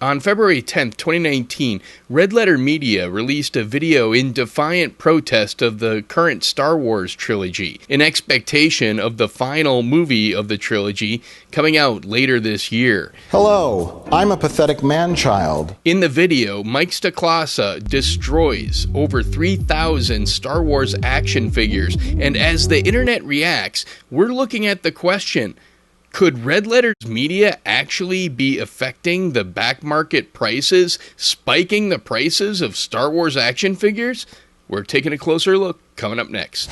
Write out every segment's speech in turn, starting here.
On February 10th, 2019, Red Letter Media released a video in defiant protest of the current Star Wars trilogy, in expectation of the final movie of the trilogy coming out later this year. Hello, I'm a pathetic man-child. In the video, Mike Stoklasa destroys over 3,000 Star Wars action figures, and as the internet reacts, we're looking at the question: could Red Letter Media actually be affecting the back market prices, spiking the prices of Star Wars action figures? We're taking a closer look coming up next.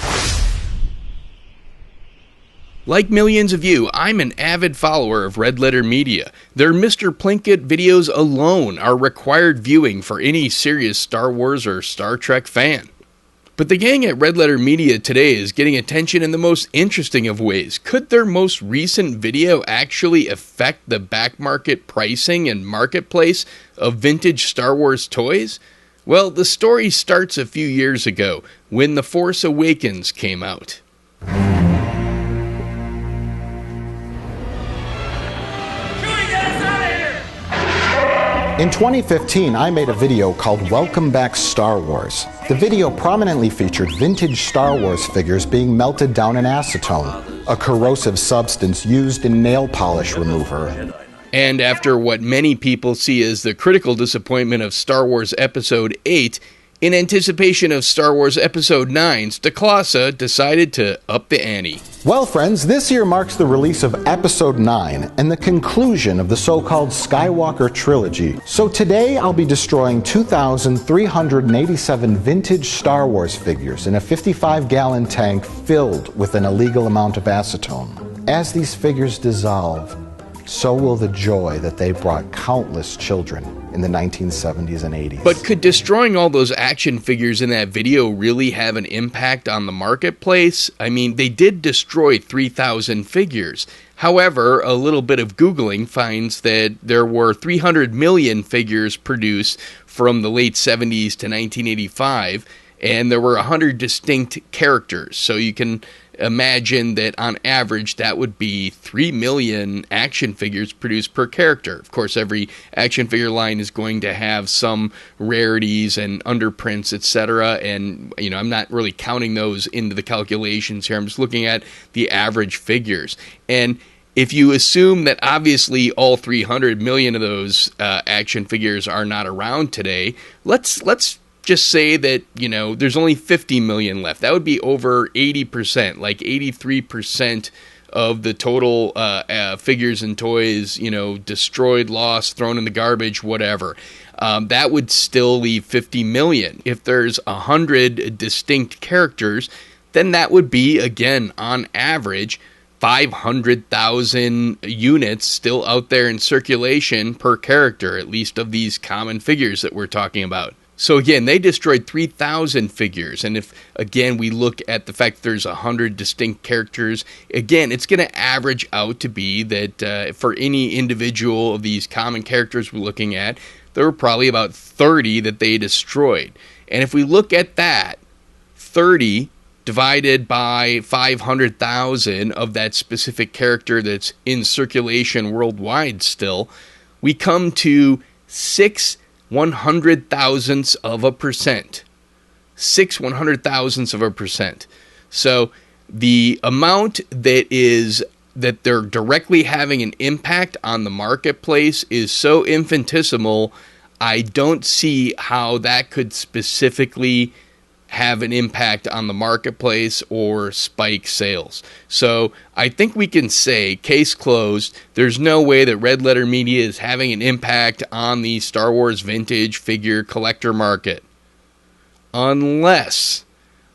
Like millions of you, I'm an avid follower of Red Letter Media. Their Mr. Plinkett videos alone are required viewing for any serious Star Wars or Star Trek fan. But the gang at Red Letter Media today is getting attention in the most interesting of ways. Could their most recent video actually affect the back market pricing and marketplace of vintage Star Wars toys? Well, the story starts a few years ago when The Force Awakens came out. In 2015, I made a video called Welcome Back Star Wars. The video prominently featured vintage Star Wars figures being melted down in acetone, a corrosive substance used in nail polish remover. And after what many people see as the critical disappointment of Star Wars Episode 8, in anticipation of Star Wars Episode 9, Stoklasa decided to up the ante. Well, friends, this year marks the release of Episode 9 and the conclusion of the so-called Skywalker trilogy. So today I'll be destroying 2,387 vintage Star Wars figures in a 55-gallon tank filled with an illegal amount of acetone. As these figures dissolve, so will the joy that they brought countless children in the 1970s and 80s. But could destroying all those action figures in that video really have an impact on the marketplace? I mean, they did destroy 3,000 figures. However, a little bit of Googling finds that there were 300 million figures produced from the late 70s to 1985, and there were 100 distinct characters. So you can imagine that on average that would be 3 million action figures produced per character. Of course, every action figure line is going to have some rarities and underprints, etc. And, I'm not really counting those into the calculations here. I'm just looking at the average figures. And if you assume that obviously all 300 million of those action figures are not around today, let's just say that, there's only 50 million left. That would be over 80%, like 83% of the total figures and toys, destroyed, lost, thrown in the garbage, whatever. That would still leave 50 million. If there's 100 distinct characters, then that would be, again, on average, 500,000 units still out there in circulation per character, at least of these common figures that we're talking about. So again, they destroyed 3,000 figures, and if, again, we look at the fact that there's 100 distinct characters, again, it's going to average out to be that for any individual of these common characters we're looking at, there were probably about 30 that they destroyed. And if we look at that, 30 divided by 500,000 of that specific character that's in circulation worldwide still, we come to 6/100,000ths of a percent. 6/100,000ths of a percent. So the amount that they're directly having an impact on the marketplace is so infinitesimal, I don't see how that could specifically have an impact on the marketplace or spike sales. So I think we can say, case closed, there's no way that Red Letter Media is having an impact on the Star Wars vintage figure collector market. Unless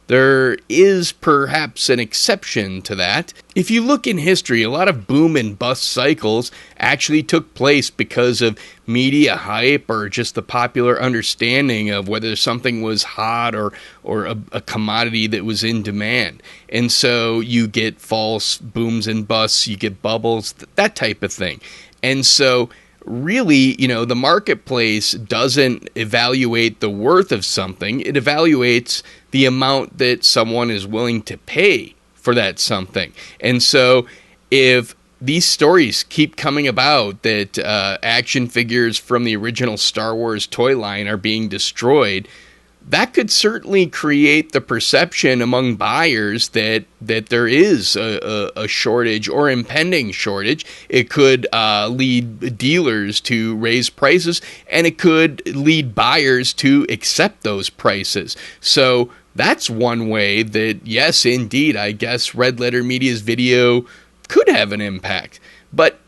there is perhaps an exception to that. If you look in history, a lot of boom and bust cycles actually took place because of media hype or just the popular understanding of whether something was hot or a commodity that was in demand. And so you get false booms and busts, you get bubbles, that type of thing. And so really, the marketplace doesn't evaluate the worth of something. It evaluates the amount that someone is willing to pay for that something. And so if these stories keep coming about that action figures from the original Star Wars toy line are being destroyed, that could certainly create the perception among buyers that there is a shortage or impending shortage. It could lead dealers to raise prices, and it could lead buyers to accept those prices. So that's one way that, yes, indeed, I guess Red Letter Media's video could have an impact. But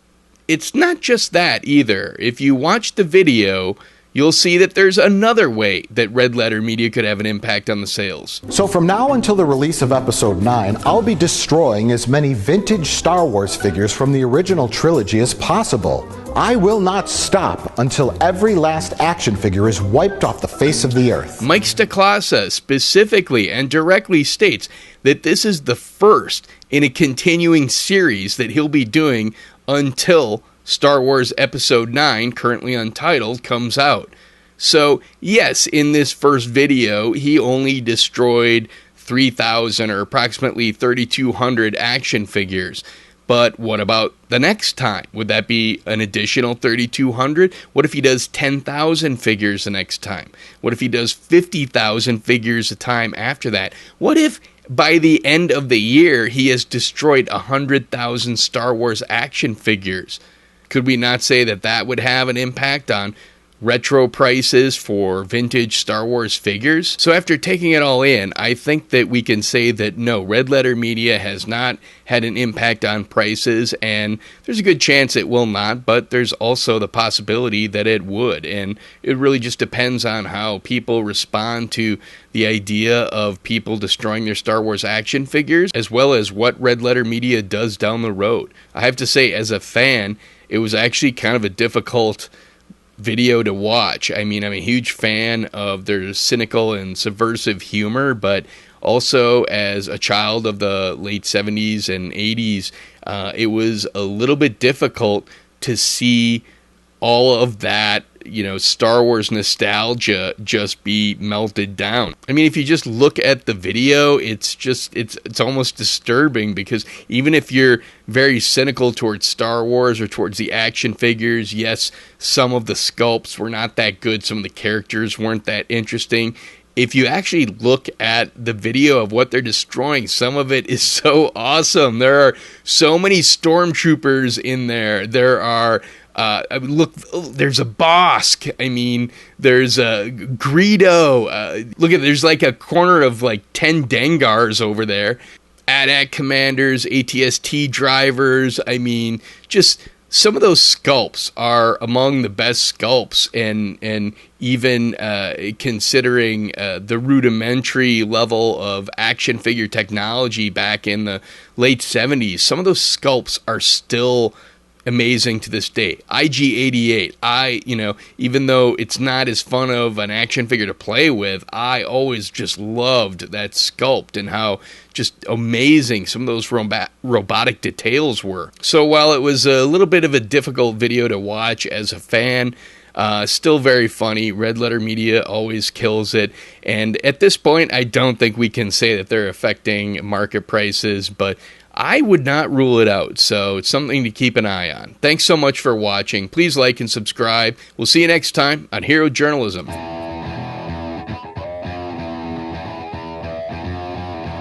it's not just that either. If you watch the video, you'll see that there's another way that Red Letter Media could have an impact on the sales. So from now until the release of Episode 9, I'll be destroying as many vintage Star Wars figures from the original trilogy as possible. I will not stop until every last action figure is wiped off the face of the earth. Mike Stoklasa specifically and directly states that this is the first in a continuing series that he'll be doing until Star Wars Episode 9, currently untitled, comes out. So, yes, in this first video, he only destroyed 3,000 or approximately 3,200 action figures. But what about the next time? Would that be an additional 3,200? What if he does 10,000 figures the next time? What if he does 50,000 figures a time after that? What if by the end of the year he has destroyed 100,000 Star Wars action figures? Could we not say that that would have an impact on retro prices for vintage Star Wars figures? So after taking it all in, I think that we can say that no, Red Letter Media has not had an impact on prices, and there's a good chance it will not, but there's also the possibility that it would, and it really just depends on how people respond to the idea of people destroying their Star Wars action figures, as well as what Red Letter Media does down the road. I have to say, as a fan, it was actually kind of a difficult video to watch. I mean, I'm a huge fan of their cynical and subversive humor, but also as a child of the late 70s and 80s, it was a little bit difficult to see all of that, Star Wars nostalgia just be melted down. I mean, if you just look at the video, it's almost disturbing, because even if you're very cynical towards Star Wars or towards the action figures, yes, some of the sculpts were not that good, some of the characters weren't that interesting. If you actually look at the video of what they're destroying, some of it is so awesome. There are so many stormtroopers in there. There are there's a Bosk. I mean, there's a Greedo. There's like a corner of like 10 Dengars over there. AT-AT commanders, ATST drivers. I mean, just some of those sculpts are among the best sculpts, and even considering the rudimentary level of action figure technology back in the late 70s, some of those sculpts are still amazing to this day. IG-88, even though it's not as fun of an action figure to play with, I always just loved that sculpt and how just amazing some of those robotic details were. So while it was a little bit of a difficult video to watch as a fan, still very funny. Red Letter Media always kills it. And at this point, I don't think we can say that they're affecting market prices, but I would not rule it out, so it's something to keep an eye on. Thanks so much for watching. Please like and subscribe. We'll see you next time on Hero Journalism.